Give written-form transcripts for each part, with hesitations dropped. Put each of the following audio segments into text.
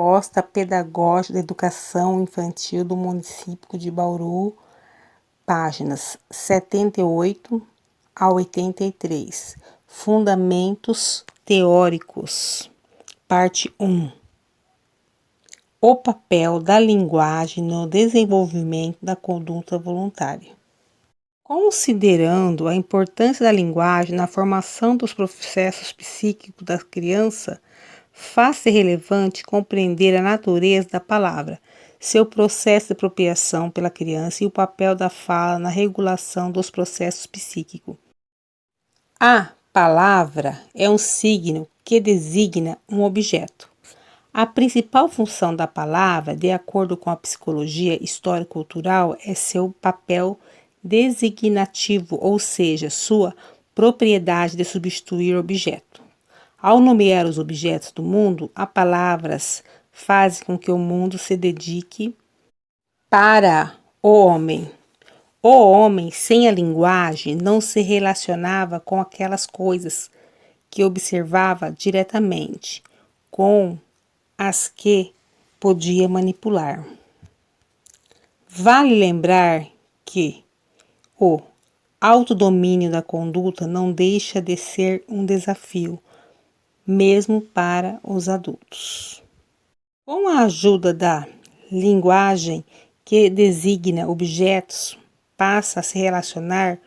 Proposta Pedagógica da Educação Infantil do Município de Bauru, páginas 78 a 83. Fundamentos Teóricos, parte 1. O papel da linguagem no desenvolvimento da conduta voluntária. Considerando a importância da linguagem na formação dos processos psíquicos da criança, faz-se relevante compreender a natureza da palavra, seu processo de apropriação pela criança e o papel da fala na regulação dos processos psíquicos. A palavra é um signo que designa um objeto. A principal função da palavra, de acordo com a psicologia histórico-cultural, é seu papel designativo, ou seja, sua propriedade de substituir objeto. Ao nomear os objetos do mundo, as palavras fazem com que o mundo se dedique para o homem. O homem, sem a linguagem, não se relacionava com aquelas coisas que observava diretamente, com as que podia manipular. Vale lembrar que o autodomínio da conduta não deixa de ser um desafio, mesmo para os adultos. Com a ajuda da linguagem que designa objetos, passa a se relacionar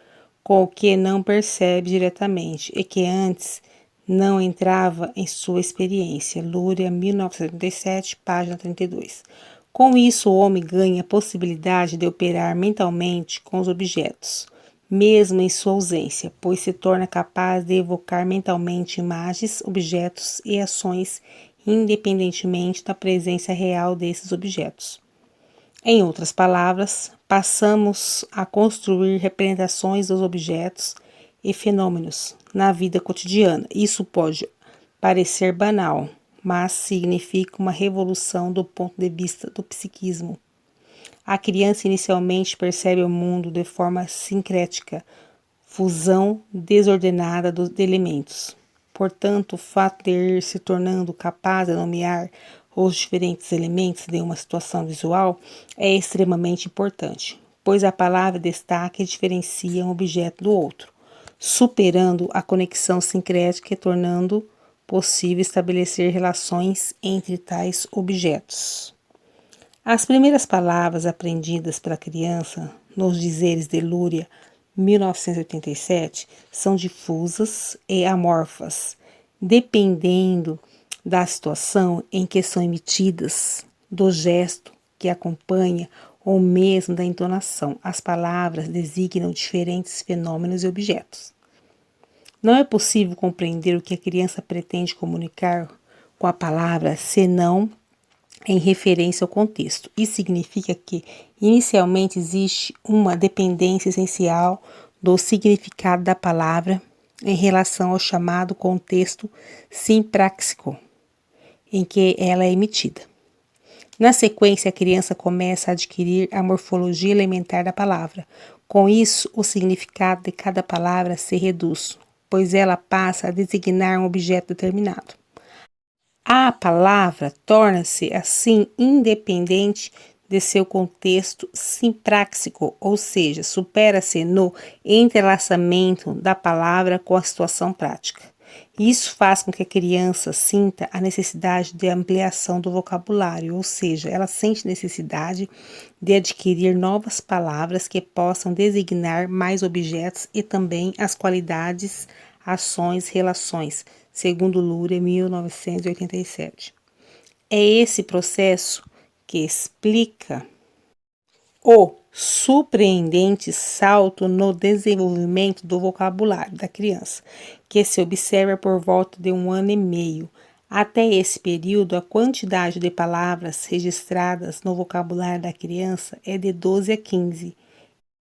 com o que não percebe diretamente e que antes não entrava em sua experiência. Luria, 1977, página 32. Com isso, o homem ganha a possibilidade de operar mentalmente com os objetos, mesmo em sua ausência, pois se torna capaz de evocar mentalmente imagens, objetos e ações independentemente da presença real desses objetos. Em outras palavras, passamos a construir representações dos objetos e fenômenos na vida cotidiana. Isso pode parecer banal, mas significa uma revolução do ponto de vista do psiquismo. A criança inicialmente percebe o mundo de forma sincrética, fusão desordenada de elementos. Portanto, o fato de ir se tornando capaz de nomear os diferentes elementos de uma situação visual é extremamente importante, pois a palavra destaca e diferencia um objeto do outro, superando a conexão sincrética e tornando possível estabelecer relações entre tais objetos. As primeiras palavras aprendidas pela criança nos dizeres de Luria, 1987, são difusas e amorfas, dependendo da situação em que são emitidas, do gesto que acompanha ou mesmo da entonação. As palavras designam diferentes fenômenos e objetos. Não é possível compreender o que a criança pretende comunicar com a palavra senão em referência ao contexto. Isso significa que, inicialmente, existe uma dependência essencial do significado da palavra em relação ao chamado contexto sinpráxico em que ela é emitida. Na sequência, a criança começa a adquirir a morfologia elementar da palavra. Com isso, o significado de cada palavra se reduz, pois ela passa a designar um objeto determinado. A palavra torna-se, assim, independente de seu contexto sinpráxico, ou seja, supera-se no entrelaçamento da palavra com a situação prática. Isso faz com que a criança sinta a necessidade de ampliação do vocabulário, ou seja, ela sente necessidade de adquirir novas palavras que possam designar mais objetos e também as qualidades, ações, relações, segundo Luria, 1987. É esse processo que explica o surpreendente salto no desenvolvimento do vocabulário da criança, que se observa por volta de 1 ano e meio. Até esse período, a quantidade de palavras registradas no vocabulário da criança é de 12 a 15.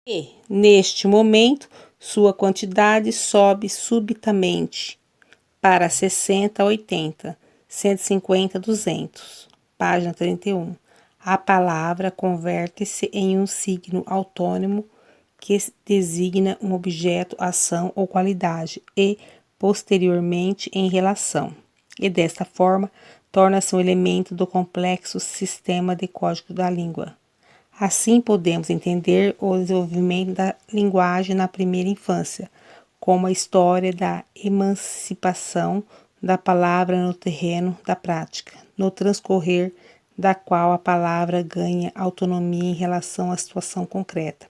E, neste momento, sua quantidade sobe subitamente para 60 a 80, 150 a 200. Página 31. A palavra converte-se em um signo autônomo que designa um objeto, ação ou qualidade e, posteriormente, em relação. E desta forma, torna-se um elemento do complexo sistema de código da língua. Assim, podemos entender o desenvolvimento da linguagem na primeira infância, como a história da emancipação da palavra no terreno da prática, no transcorrer da qual a palavra ganha autonomia em relação à situação concreta.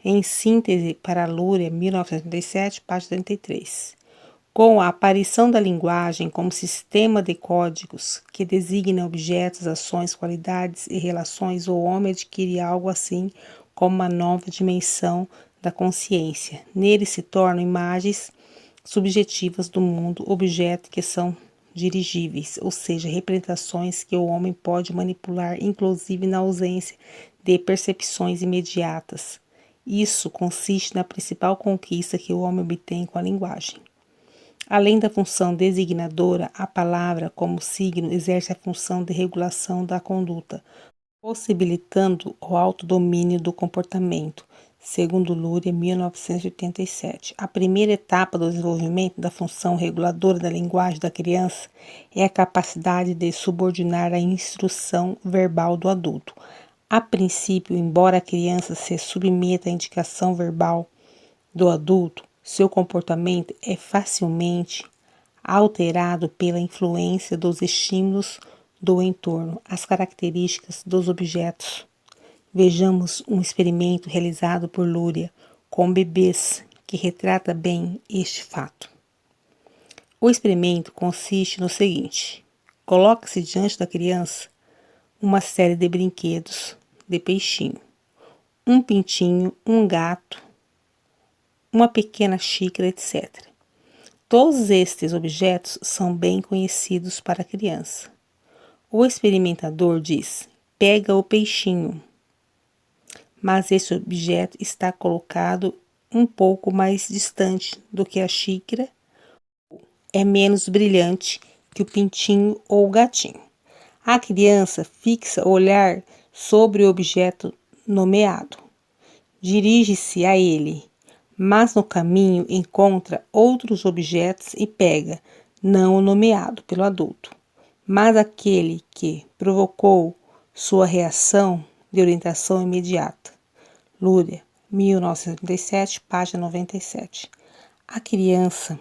Em síntese, para Luria, 1987, página 33. Com a aparição da linguagem como sistema de códigos que designa objetos, ações, qualidades e relações, o homem adquire algo assim como uma nova dimensão da consciência. Nele se tornam imagens subjetivas do mundo, objetos que são dirigíveis, ou seja, representações que o homem pode manipular, inclusive na ausência de percepções imediatas. Isso consiste na principal conquista que o homem obtém com a linguagem. Além da função designadora, a palavra, como signo, exerce a função de regulação da conduta, possibilitando o autodomínio do comportamento, segundo Luria, 1987. A primeira etapa do desenvolvimento da função reguladora da linguagem da criança é a capacidade de subordinar a instrução verbal do adulto. A princípio, embora a criança se submeta à indicação verbal do adulto, seu comportamento é facilmente alterado pela influência dos estímulos do entorno, as características dos objetos. Vejamos um experimento realizado por Luria com bebês que retrata bem este fato. O experimento consiste no seguinte: coloca-se diante da criança uma série de brinquedos de peixinho, um pintinho, um gato, uma pequena xícara, etc. Todos estes objetos são bem conhecidos para a criança. O experimentador diz: pega o peixinho. Mas esse objeto está colocado um pouco mais distante do que a xícara, é menos brilhante que o pintinho ou o gatinho. A criança fixa o olhar sobre o objeto nomeado. Dirige-se a ele, mas no caminho encontra outros objetos e pega, não o nomeado pelo adulto, mas aquele que provocou sua reação de orientação imediata. Luria, 1987, página 97. A criança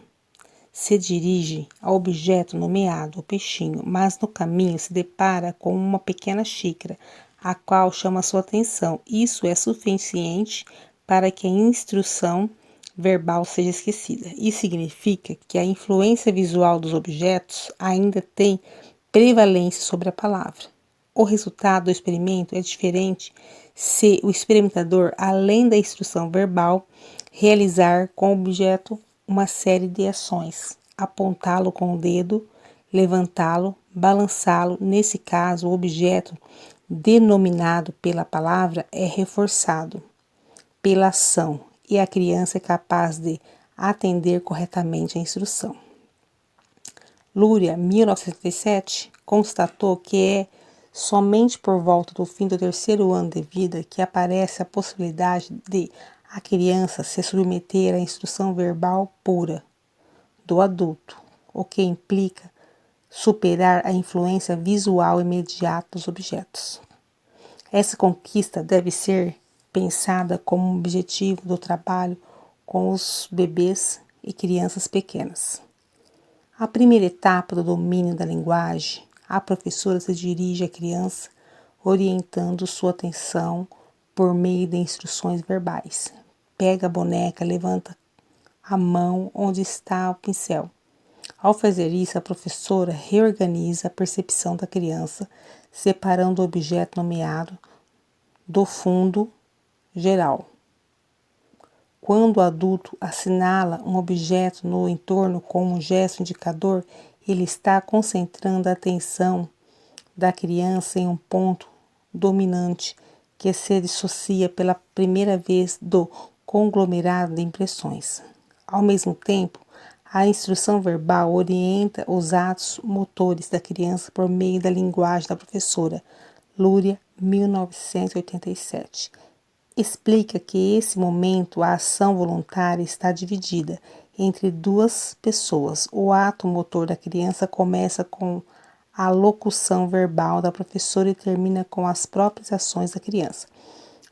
se dirige ao objeto nomeado, o peixinho, mas no caminho se depara com uma pequena xícara, a qual chama sua atenção. Isso é suficiente para que a instrução verbal seja esquecida. Isso significa que a influência visual dos objetos ainda tem prevalência sobre a palavra. O resultado do experimento é diferente se o experimentador, além da instrução verbal, realizar com o objeto uma série de ações: apontá-lo com o dedo, levantá-lo, balançá-lo. Nesse caso, o objeto denominado pela palavra é reforçado pela ação e a criança é capaz de atender corretamente a instrução. Luria, 1977, constatou que é somente por volta do fim do 3º ano de vida que aparece a possibilidade de a criança se submeter à instrução verbal pura do adulto, o que implica superar a influência visual imediata dos objetos. Essa conquista deve ser pensada como um objetivo do trabalho com os bebês e crianças pequenas. A primeira etapa do domínio da linguagem, a professora se dirige à criança, orientando sua atenção por meio de instruções verbais. Pega a boneca, levanta a mão onde está o pincel. Ao fazer isso, a professora reorganiza a percepção da criança, separando o objeto nomeado do fundo geral. Quando o adulto assinala um objeto no entorno com um gesto indicador, ele está concentrando a atenção da criança em um ponto dominante que se dissocia pela primeira vez do conglomerado de impressões. Ao mesmo tempo, a instrução verbal orienta os atos motores da criança por meio da linguagem da professora. Luria, 1987. Explica que esse momento a ação voluntária está dividida entre duas pessoas. O ato motor da criança começa com a locução verbal da professora e termina com as próprias ações da criança.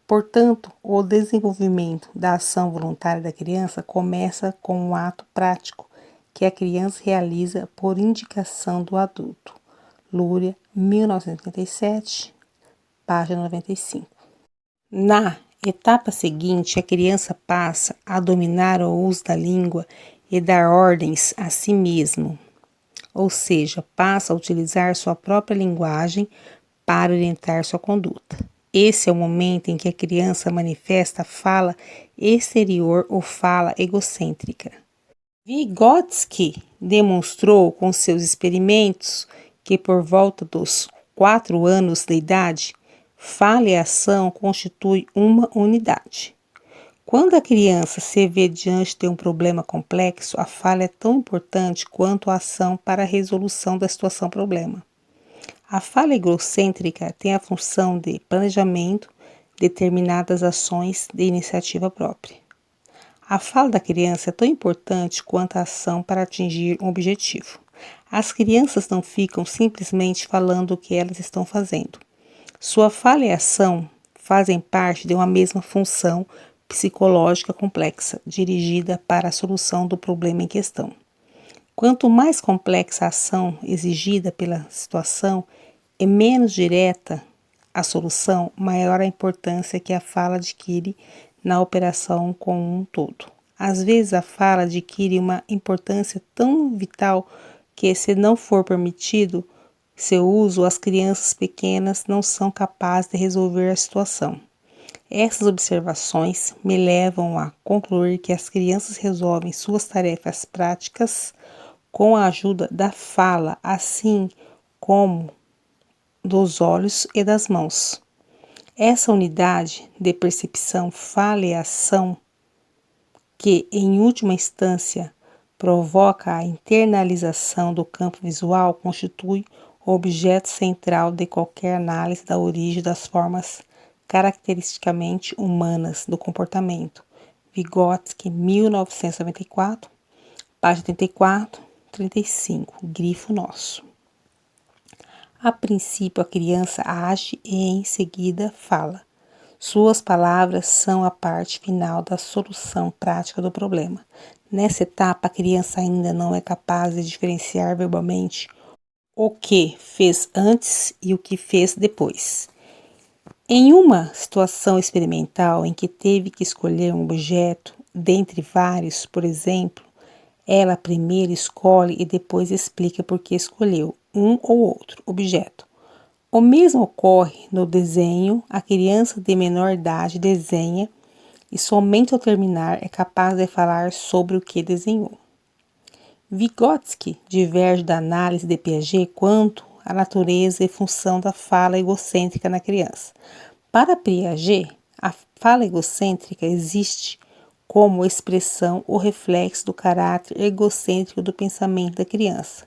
Portanto, o desenvolvimento da ação voluntária da criança começa com um ato prático que a criança realiza por indicação do adulto. Lúria, 1987, página 95. Na etapa seguinte, a criança passa a dominar o uso da língua e dar ordens a si mesmo, ou seja, passa a utilizar sua própria linguagem para orientar sua conduta. Esse é o momento em que a criança manifesta a fala exterior ou fala egocêntrica. Vygotsky demonstrou com seus experimentos que por volta dos 4 anos de idade, fala e ação constituem uma unidade. Quando a criança se vê diante de um problema complexo, a fala é tão importante quanto a ação para a resolução da situação-problema. A fala egocêntrica tem a função de planejamento de determinadas ações de iniciativa própria. A fala da criança é tão importante quanto a ação para atingir um objetivo. As crianças não ficam simplesmente falando o que elas estão fazendo. Sua fala e ação fazem parte de uma mesma função psicológica complexa, dirigida para a solução do problema em questão. Quanto mais complexa a ação exigida pela situação e menos direta a solução, maior a importância que a fala adquire na operação como um todo. Às vezes a fala adquire uma importância tão vital que, se não for permitido seu uso, as crianças pequenas não são capazes de resolver a situação. Essas observações me levam a concluir que as crianças resolvem suas tarefas práticas com a ajuda da fala, assim como dos olhos e das mãos. Essa unidade de percepção, fala e ação, que em última instância provoca a internalização do campo visual, constitui o objeto central de qualquer análise da origem das formas caracteristicamente humanas do comportamento. Vygotsky, 1994, página 34, 35, grifo nosso. A princípio, a criança age e em seguida fala. Suas palavras são a parte final da solução prática do problema. Nessa etapa, a criança ainda não é capaz de diferenciar verbalmente o que fez antes e o que fez depois. Em uma situação experimental em que teve que escolher um objeto dentre vários, por exemplo, ela primeiro escolhe e depois explica por que escolheu um ou outro objeto. O mesmo ocorre no desenho. A criança de menor idade desenha e somente ao terminar é capaz de falar sobre o que desenhou. Vygotsky diverge da análise de Piaget quanto à natureza e função da fala egocêntrica na criança. Para Piaget, a fala egocêntrica existe como expressão ou reflexo do caráter egocêntrico do pensamento da criança,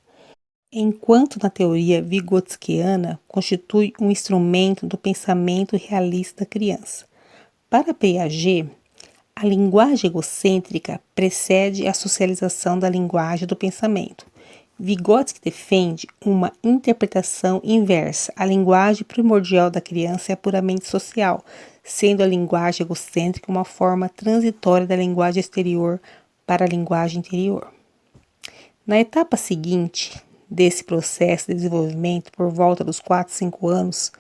enquanto na teoria vygotskiana constitui um instrumento do pensamento realista da criança. Para Piaget, a linguagem egocêntrica precede a socialização da linguagem do pensamento. Vygotsky defende uma interpretação inversa. A linguagem primordial da criança é puramente social, sendo a linguagem egocêntrica uma forma transitória da linguagem exterior para a linguagem interior. Na etapa seguinte desse processo de desenvolvimento, por volta dos 4, 5 anos,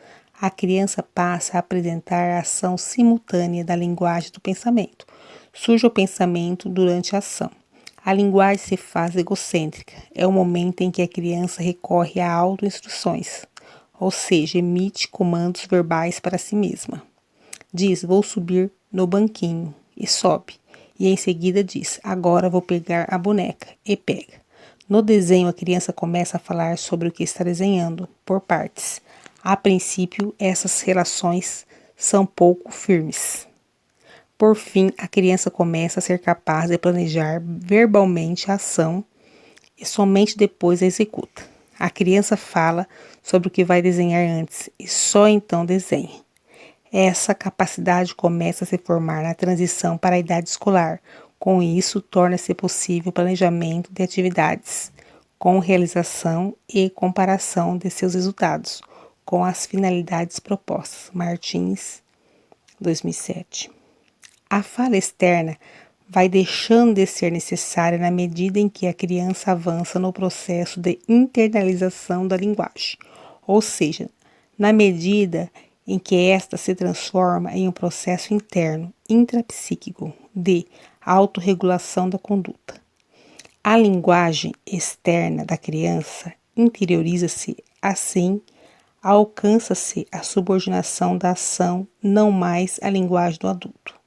a criança passa a apresentar a ação simultânea da linguagem do pensamento. Surge o pensamento durante a ação. A linguagem se faz egocêntrica. É o momento em que a criança recorre a autoinstruções, ou seja, emite comandos verbais para si mesma. Diz, vou subir no banquinho, e sobe. E em seguida diz, agora vou pegar a boneca, e pega. No desenho, a criança começa a falar sobre o que está desenhando, por partes. A princípio, essas relações são pouco firmes. Por fim, a criança começa a ser capaz de planejar verbalmente a ação e somente depois a executa. A criança fala sobre o que vai desenhar antes e só então desenha. Essa capacidade começa a se formar na transição para a idade escolar. Com isso, torna-se possível o planejamento de atividades com realização e comparação de seus resultados com as finalidades propostas. Martins, 2007. A fala externa vai deixando de ser necessária na medida em que a criança avança no processo de internalização da linguagem, ou seja, na medida em que esta se transforma em um processo interno, intrapsíquico, de autorregulação da conduta. A linguagem externa da criança interioriza-se assim, alcança-se a subordinação da ação não mais à linguagem do adulto,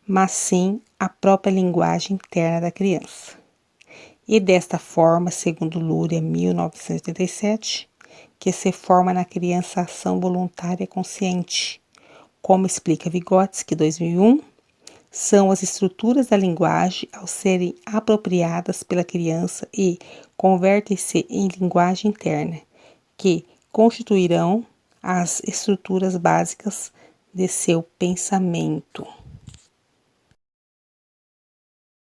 mas sim à própria linguagem interna da criança. E desta forma, segundo Luria, 1987, que se forma na criança a ação voluntária consciente. Como explica Vygotsky, 2001, são as estruturas da linguagem ao serem apropriadas pela criança e convertem-se em linguagem interna, que constituirão as estruturas básicas de seu pensamento.